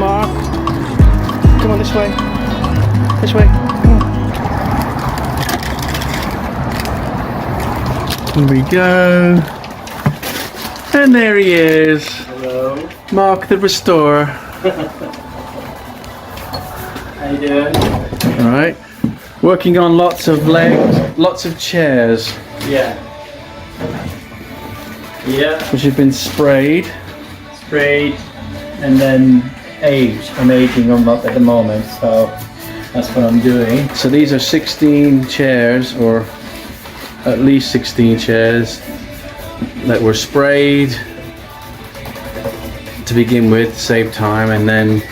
Mark. Come on, this way. This way. Come on. Here we go. And there he is. Hello. Mark the restorer. How you doing? Alright. Working on lots of legs, lots of chairs. Yeah. Yeah. Which have been sprayed. Sprayed and then aged. I'm aging them up at the moment, so that's what I'm doing. So these are 16 chairs, or at least 16 chairs that were sprayed to begin with, save time, and then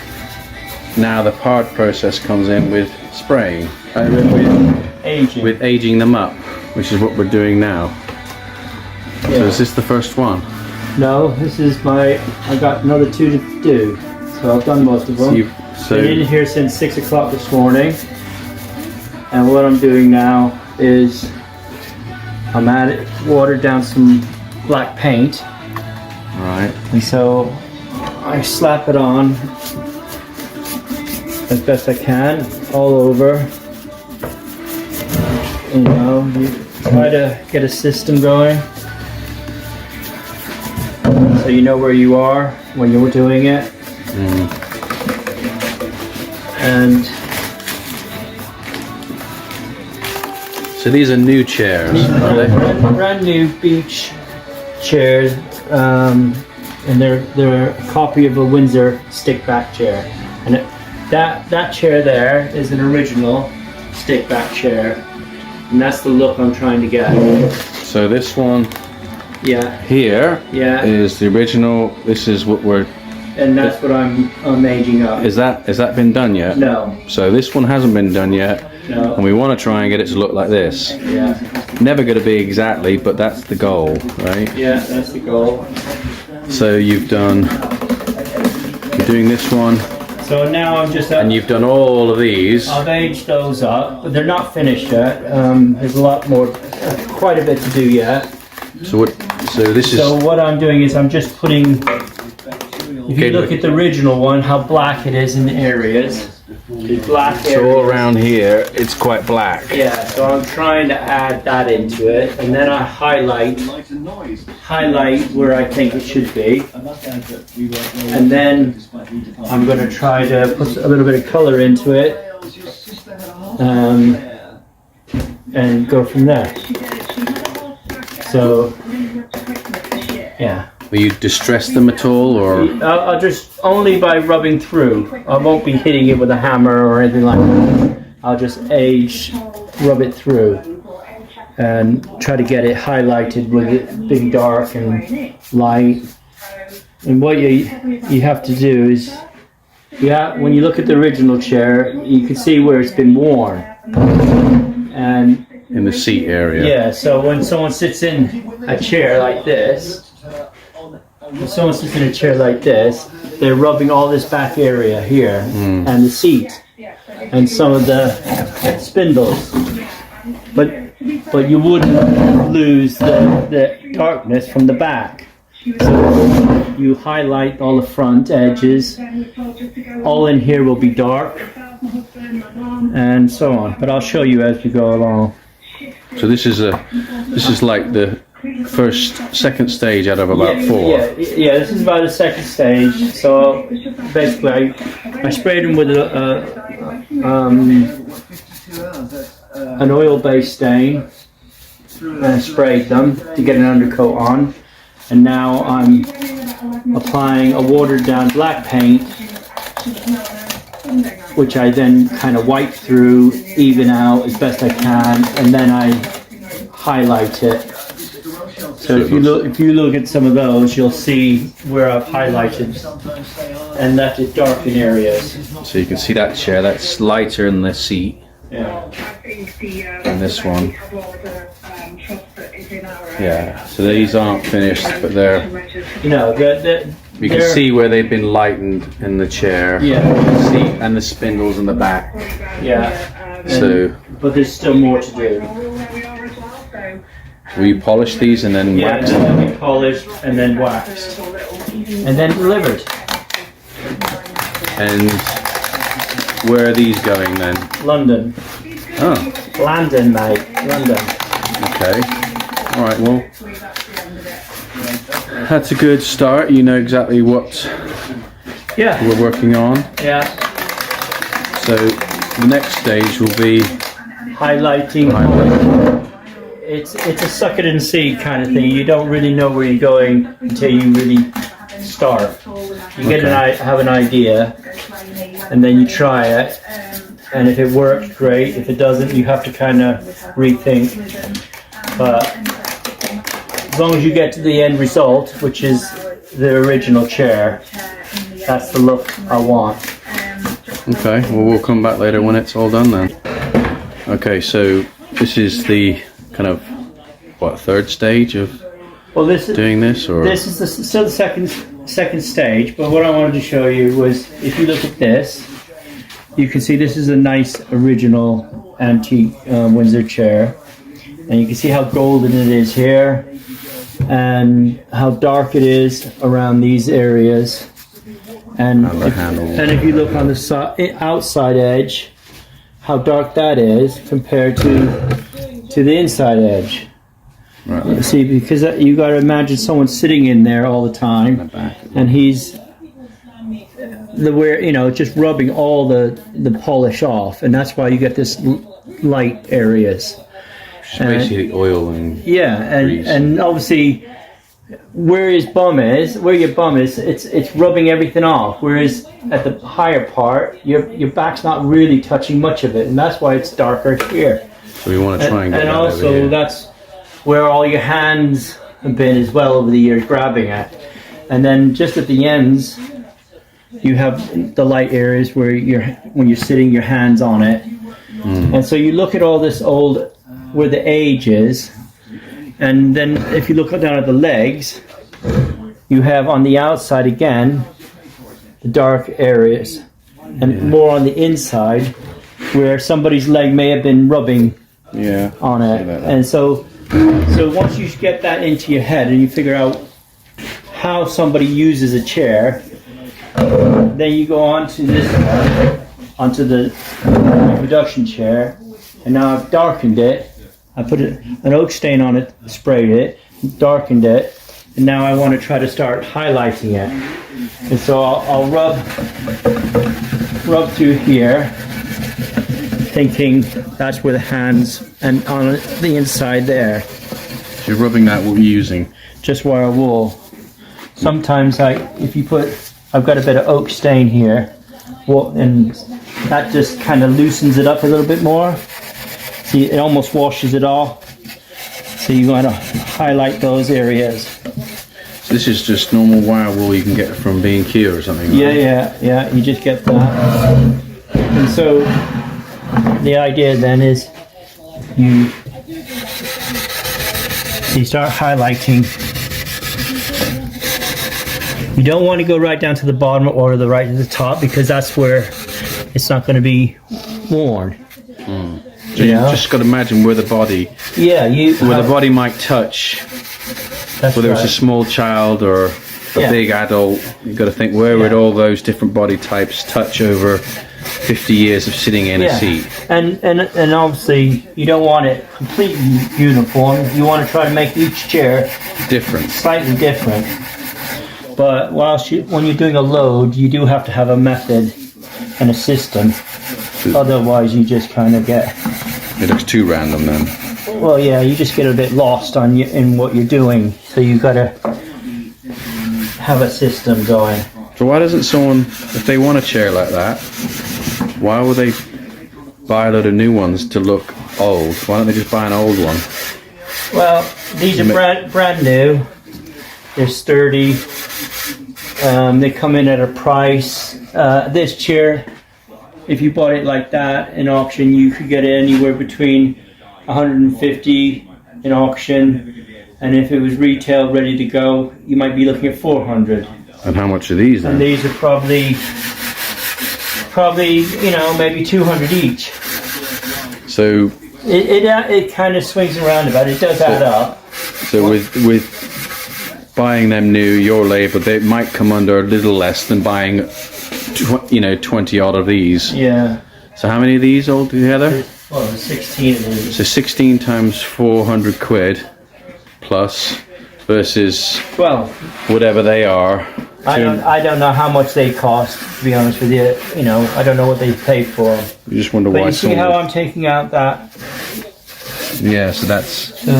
now the part process comes in with spraying, with aging them up, which is what we're doing now. Yeah. So is this the first one? No, this is I got another 2 to do, so I've done most of them. So Been in here since 6 o'clock this morning, and what I'm doing now is I'm watered down some black paint. right. And so I slap it on as best I can all over. You know, you try to get a system going so you know where you are when you're doing it. And So these are new chairs, are they? brand new beach chairs, and they're a copy of a Windsor stick back chair, and that chair there is an original stick back chair, and that's the look I'm trying to get. So this one Yeah, here yeah, is the original. This is what we're. and that's what I'm aging up. Has that been done yet? No, So this one hasn't been done yet, no, and we want to try and get it to look like this. yeah, Never going to be exactly, but that's the goal, right? yeah, that's the goal. So you're doing this one, So now I'm just and you've done all of these. I've aged those up, but they're not finished yet. There's a lot more, quite a bit to do yet. So this is. So what I'm doing is I'm just putting, if you look at the original one, how black it is in the areas. The black areas. So all around here, it's quite black. Yeah, so I'm trying to add that into it, and then I highlight where I think it should be. And then I'm going to try to put a little bit of color into it, and go from there. So, yeah. Will you distress them at all, or? I'll just, only by rubbing through. I won't be hitting it with a hammer or anything like that. I'll just rub it through and try to get it highlighted with it being dark and light. And what you have to do is, when you look at the original chair, you can see where it's been worn. And In the seat area. yeah, so when someone sits in a chair like this, they're rubbing all this back area here and the seat and some of the spindles. But you wouldn't lose the darkness from the back. So you highlight all the front edges. All in here will be dark and so on. But I'll show you as we go along. So this is like the second stage out of about 4. Yeah, this is about the second stage. So basically, I sprayed them with an oil-based stain, and I sprayed them to get an undercoat on. And now I'm applying a watered-down black paint, which I then kind of wipe through, even out as best I can, and then I highlight it. So if you look at some of those, you'll see where I've highlighted and left it dark in areas. So you can see that chair, that's lighter in the seat. Yeah. And this one. Yeah. So these aren't finished, but they're. You know, You can see where they've been lightened in the chair. Yeah. The seat and the spindles in the back. Yeah. So. But there's still more to do. Will you polish these and then wax Yeah, them? they'll be polished and then waxed. And then delivered. And where are these going then? London. Oh, London, mate. London. okay. All right, well, that's a good start. You know exactly what Yeah. we're working on. Yeah. So the next stage will be Highlighting. It's a suck it and see kind of thing. You don't really know where you're going until you really start. You get have an idea, and then you try it. And if it works, great. If it doesn't, you have to kind of rethink. But as long as you get to the end result, which is the original chair, that's the look I want. okay. Well, we'll come back later when it's all done then. Okay, so this is the kind of third stage of doing this, or this is still the second stage. But what I wanted to show you was, if you look at this, you can see this is a nice original antique Windsor chair, and you can see how golden it is here, and how dark it is around these areas, and if you look on the outside edge, how dark that is compared to the inside edge. right. See, because you got to imagine someone sitting in there all the time, and he's just rubbing all the polish off, and that's why you get this light areas. Basically oil and grease. and obviously where your bum is, it's rubbing everything off. Whereas at the higher part, your back's not really touching much of it, and that's why it's darker here. So we want to try and get And that also over here. that's where all your hands have been as well over the years grabbing it. And then just at the ends, you have the light areas where when you're sitting, your hands on it. And so you look at all this old, where the age is, and then if you look down at the legs, you have on the outside again the dark areas, and more on the inside where somebody's leg may have been rubbing on it. And so once you get that into your head and you figure out how somebody uses a chair, then you go on to this one, onto the production chair, and now I've darkened it. I put an oak stain on it, sprayed it, darkened it, and now I want to try to start highlighting it. And so I'll rub through here, thinking that's where the hands, and on the inside there. So you're rubbing that, what you're using? Just wire wool. Sometimes I've got a bit of oak stain here, and that just kind of loosens it up a little bit more. See, it almost washes it off. So you want to highlight those areas. So this is just normal wire wool you can get from B&Q or something? Yeah. You just get that. And so the idea then is you start highlighting. You don't want to go right down to the bottom or right to the top, because that's where it's not going to be worn. So you just got to imagine where the body, the body might touch. Whether it's a small child or a big adult, you've got to think where would all those different body types touch over 50 years of sitting in a seat. And obviously you don't want it completely uniform. You want to try to make each chair slightly different. But when you're doing a load, you do have to have a method and a system. Otherwise, you just kind of get... It looks too random then. Well, yeah, you just get a bit lost in what you're doing. So you've got to have a system going. So why doesn't someone, if they want a chair like that, why would they buy a load of new ones to look old? Why don't they just buy an old one? Well, these are brand new. They're sturdy. They come in at a price. This chair, if you bought it like that in auction, you could get it anywhere between 150 in auction, and if it was retail ready to go, you might be looking at 400. And how much are these then? And these are probably maybe 200 each. So it kind of swings around about. It does add up. So with buying them new, your labour, they might come under a little less than buying 20 odd of these. Yeah. So how many of these all together? Well, 16 of these. So 16 times 400 quid plus versus whatever they are. I don't know how much they cost, to be honest with you. I don't know what they paid for them. You just wonder but why. You see how I'm taking out that? Yeah, so that's. So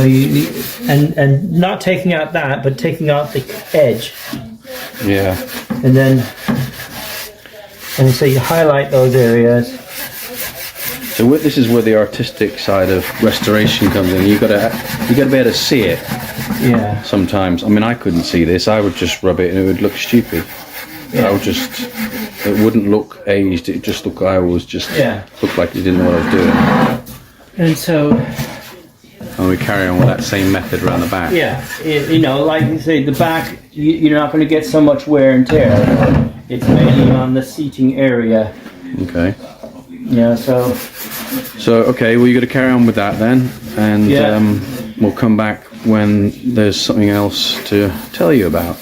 and not taking out that, but taking out the edge. Yeah. And so you highlight those areas. So this is where the artistic side of restoration comes in. You gotta be able to see it. Yeah. Sometimes, I mean, I couldn't see this. I would just rub it, and it would look stupid. Yeah. It wouldn't look aged. It just looked. I always just looked like you didn't know what I was doing. And so. And we carry on with that same method around the back. Yeah. Like you say, the back, you're not going to get so much wear and tear. It's mainly on the seating area. Okay. Yeah. So okay, well, you got to carry on with that then, and we'll come back when there's something else to tell you about.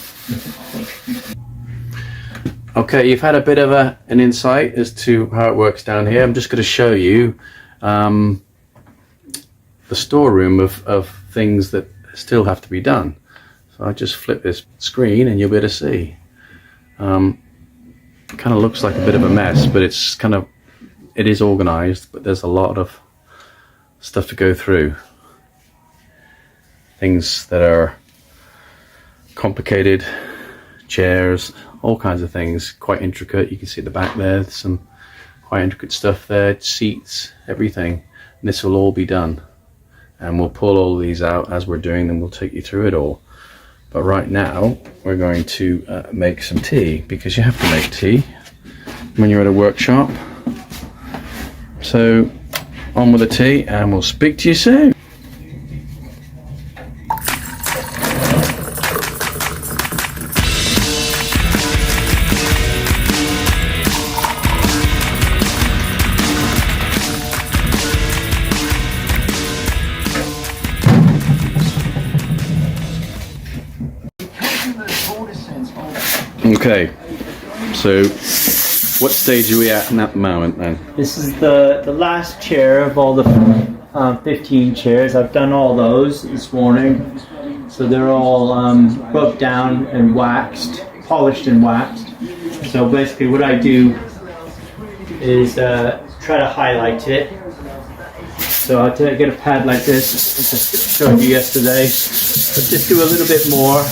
Okay, you've had a bit of an insight as to how it works down here. I'm just going to show you the storeroom of things that still have to be done. So I just flip this screen and you'll be able to see. Kind of looks like a bit of a mess, but it is organized, but there's a lot of stuff to go through. Things that are complicated, chairs, all kinds of things, quite intricate. You can see at the back there's some quite intricate stuff there, seats, everything. And this will all be done. And we'll pull all these out as we're doing them. We'll take you through it all. But right now, we're going to make some tea, because you have to make tea when you're at a workshop. So, on with the tea, and we'll speak to you soon. Okay, so what stage are we at in that moment then? This is the last chair of all the 15 chairs. I've done all those this morning. So they're all rubbed down and waxed, polished and waxed. So basically what I do is try to highlight it. So I'll get a pad like this, which I showed you yesterday. But just do a little bit more.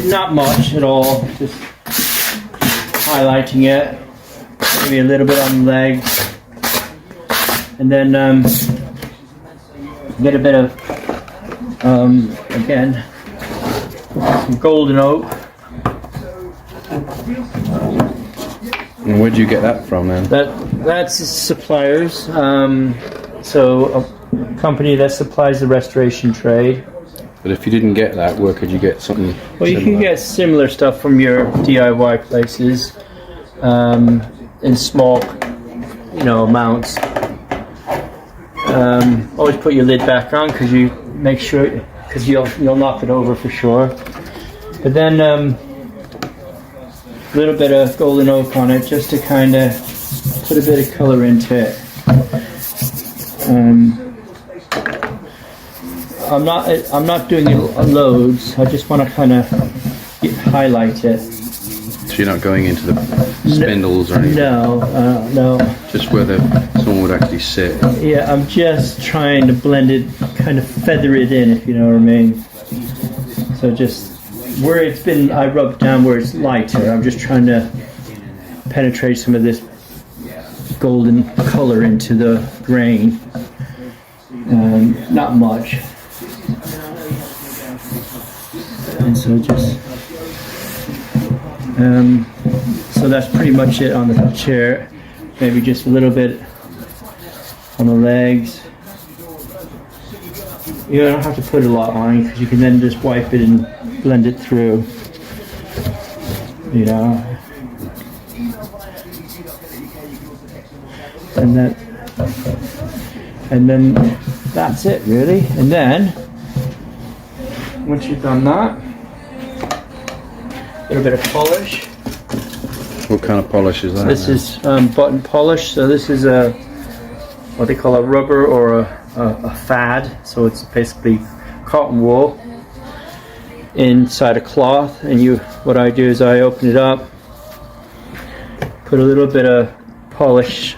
Not much at all, just highlighting it, maybe a little bit on the legs, and then get a bit of, again, some golden oak. And where'd you get that from then? That's suppliers, so a company that supplies the restoration trade. But if you didn't get that, where could you get something Well, you can get similar stuff from your DIY places in small, amounts. Always put your lid back on, because you make sure, because you'll knock it over for sure. But then a little bit of golden oak on it, just to kind of put a bit of color into it. I'm not doing it loads. I just want to kind of highlight it. So you're not going into the spindles or anything? No. Just where someone would actually sit? Yeah, I'm just trying to blend it, kind of feather it in, if you know what I mean. So just where it's been, I rubbed down where it's lighter. I'm just trying to penetrate some of this golden color into the grain. Not much. And so so that's pretty much it on the chair. Maybe just a little bit on the legs. You don't have to put a lot on, because you can then just wipe it and blend it through. And then that's it really. And then once you've done that, a little bit of polish. What kind of polish is that? This is button polish. So this is a what they call a rubber or a fad. So it's basically cotton wool inside a cloth, and what I do is I open it up, put a little bit of polish,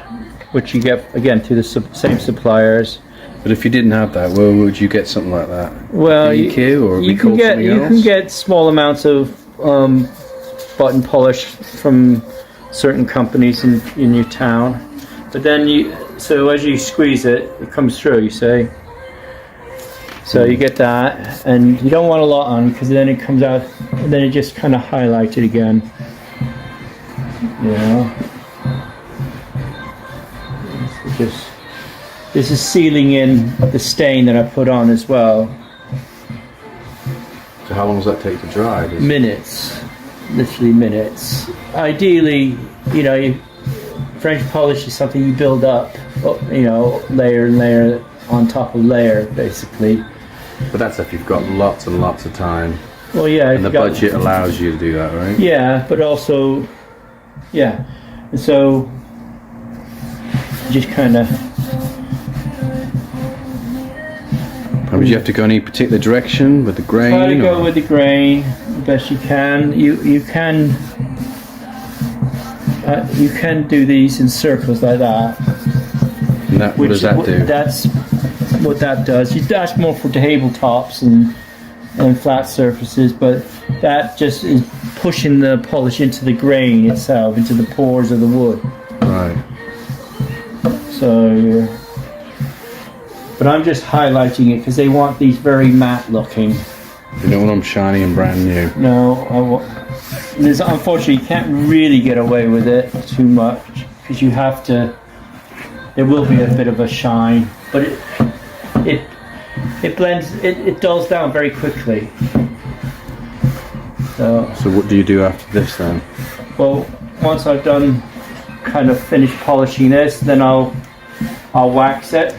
which you get again through the same suppliers. But if you didn't have that, where would you get something like that? Well, DQ, or you can get small amounts of button polish from certain companies in your town. But then so as you squeeze it, it comes through. You say. So you get that, and you don't want a lot on because then it comes out, and then it just kind of highlights it again. You know. This is sealing in the stain that I put on as well. So how long does that take to dry? Minutes, literally minutes. Ideally, you know, French polish is something you build up, you know, layer and layer on top of layer, basically. But that's if you've got lots and lots of time. Well, yeah. And the budget allows you to do that, right? Yeah, but also, yeah. And so, just kind of. Would you have to go any particular direction with the grain? Try to go with the grain the best you can. You can do these in circles like that. And what does that do? That's what that does. That's more for tabletops and flat surfaces, but that just is pushing the polish into the grain itself, into the pores of the wood. Right. So, but I'm just highlighting it because they want these very matte looking. You don't want them shiny and brand new. No, unfortunately you can't really get away with it too much because you have to. There will be a bit of a shine, but it blends. It dulls down very quickly. So what do you do after this then? Well, once I've done kind of finished polishing this, then I'll wax it.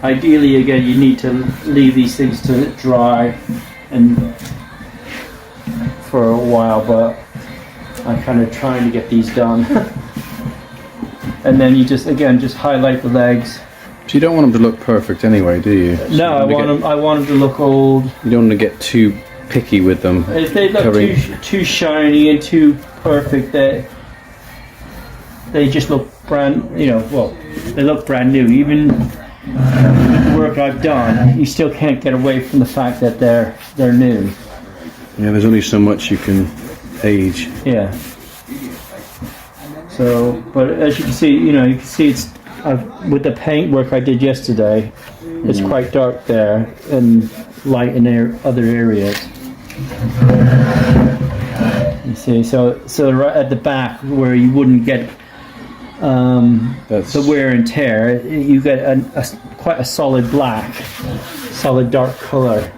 Ideally, again, you need to leave these things to dry and for a while, but I'm kind of trying to get these done. And then you just highlight the legs. So you don't want them to look perfect anyway, do you? No, I want them to look old. You don't want to get too picky with them. If they look too shiny and too perfect, they just look brand. You know, well, they look brand new. Even the work I've done, you still can't get away from the fact that they're new. Yeah, there's only so much you can age. Yeah. So, but as you can see, it's with the paint work I did yesterday, it's quite dark there and light in other areas. You see, so right at the back where you wouldn't get the wear and tear, you get quite a solid black, solid dark color,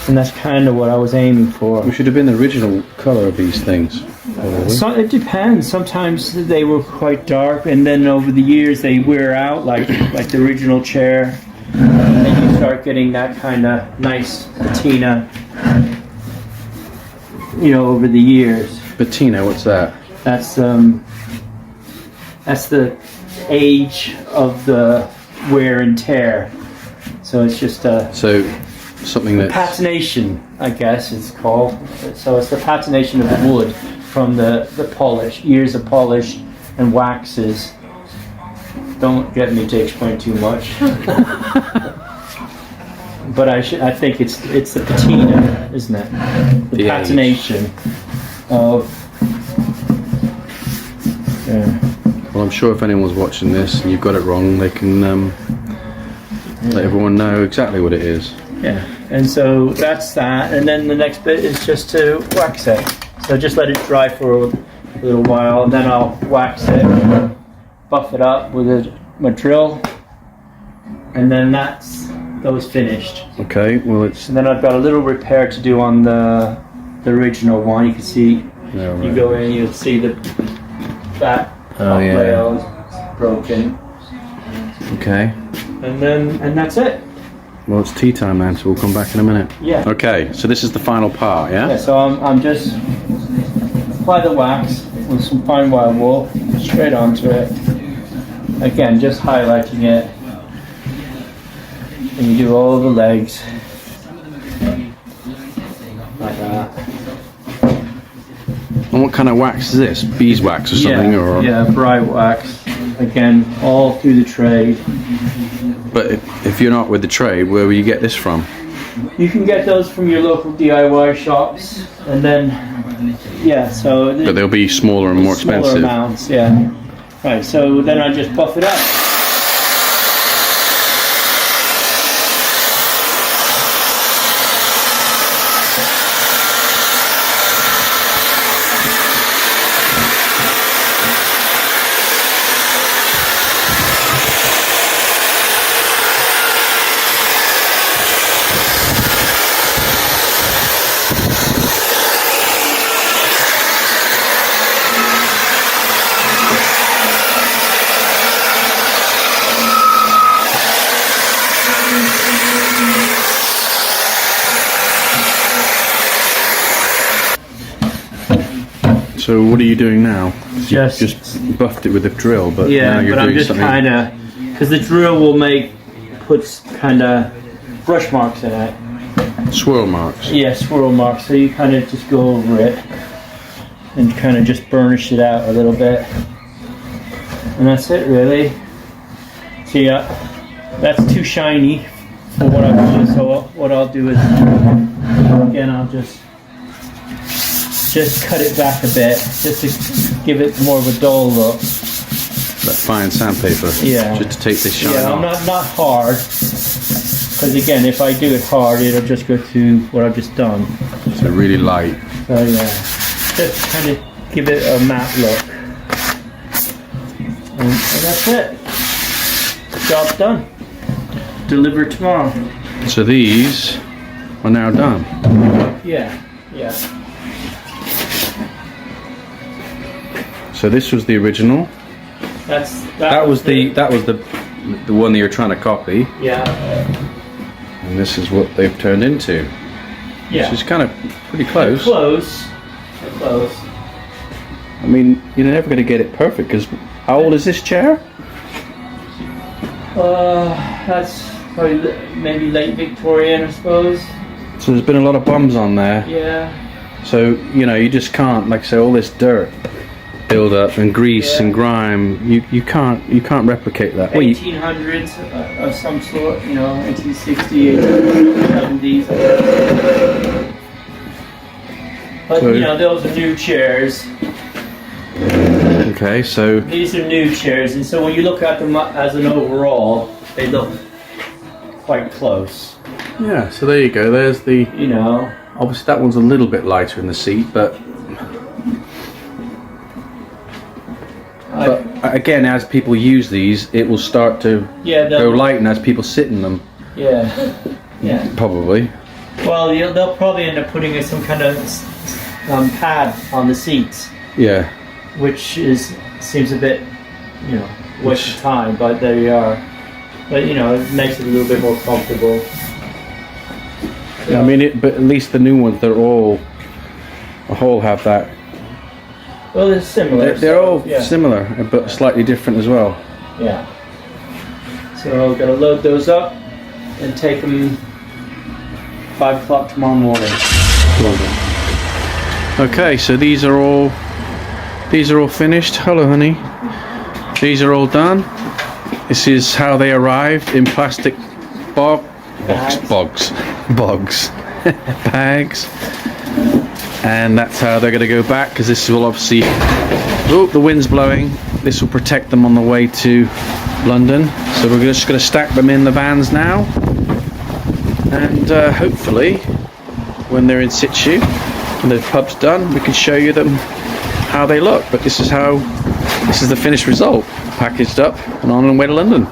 and that's kind of what I was aiming for. Which should have been the original color of these things. So it depends. Sometimes they were quite dark, and then over the years they wear out, like the original chair, and then you start getting that kind of nice patina. You know, over the years. Patina, what's that? That's the age of the wear and tear. So it's just something that's patination, I guess it's called. So it's the patination of the wood from the polish, years of polish and waxes. Don't get me to explain too much. But I think it's the patina, isn't it? The patination of. Yeah. Well, I'm sure if anyone's watching this and you've got it wrong, they can let everyone know exactly what it is. Yeah, and so that's that, and then the next bit is just to wax it. So just let it dry for a little while, and then I'll wax it, buff it up with my drill, and then that's those finished. Okay, well it's. And then I've got a little repair to do on the original one. You can see, you go in, you'll see that rail is broken. Okay. And that's it. Well, it's tea time, man, so we'll come back in a minute. Yeah. Okay, so this is the final part, yeah? Yeah, so I'm just apply the wax with some fine wire wool straight onto it. Again, just highlighting it. And you do all the legs like that. And what kind of wax is this? Beeswax or something? Yeah, bright wax. Again, all through the trade. But if you're not with the trade, where will you get this from? You can get those from your local DIY shops, and then so. But they'll be smaller and more expensive. Smaller amounts, yeah. Right, so then I just buff it up. So what are you doing now? Just buffed it with a drill, but yeah, now you're but I'm doing just something. kind of, because the drill will puts kind of brush marks in it. Swirl marks. Yeah, swirl marks. So you kind of just go over it and kind of just burnish it out a little bit, and that's it really. See, that's too shiny for what I'm doing. So what I'll do is, again, I'll just cut it back a bit, just to give it more of a dull look. Like fine sandpaper. Yeah. Just to take this shine Yeah, off. not hard, because again, if I do it hard, it'll just go to what I've just done. So really light. So yeah, just kind of give it a matte look, and that's it. Job done. Deliver tomorrow. So these are now done. Yeah, yeah. So this was the original. That was the one that you're trying to copy. Yeah. And this is what they've turned into. Yeah. Which is kind of pretty close. Close. Close. I mean, you're never going to get it perfect because how old is this chair? That's probably maybe late Victorian, I suppose. So there's been a lot of bums on there. Yeah. So you just can't, like I say, all this dirt build up and grease and grime. You can't replicate that. 1800s of some sort, 1860s, 1870s. But So, those are new chairs. Okay, so These are new chairs, and so when you look at them as an overall, they look quite close. yeah, so there you go. There's the. Obviously, that one's a little bit lighter in the seat, but again, as people use these, it will start to go light, and as people sit in them. Yeah. Probably. Well, they'll probably end up putting some kind of pad on the seats. Yeah. Which seems a bit, waste of time, but there you are. But it makes it a little bit more comfortable. Yeah, I mean, but at least the new ones, they're all have that. Well, they're similar. They're all similar, but slightly different as well. Yeah. So I'm gonna load those up and take them 5 o'clock tomorrow morning. Okay, so these are all finished. Hello, honey. These are all done. This is how they arrived in plastic bags, and that's how they're going to go back, because this will obviously, the wind's blowing, this will protect them on the way to London. So we're just going to stack them in the vans now, and hopefully when they're in situ and the pub's done, we can show you them how they look. But this is the finished result, packaged up and on the way to London.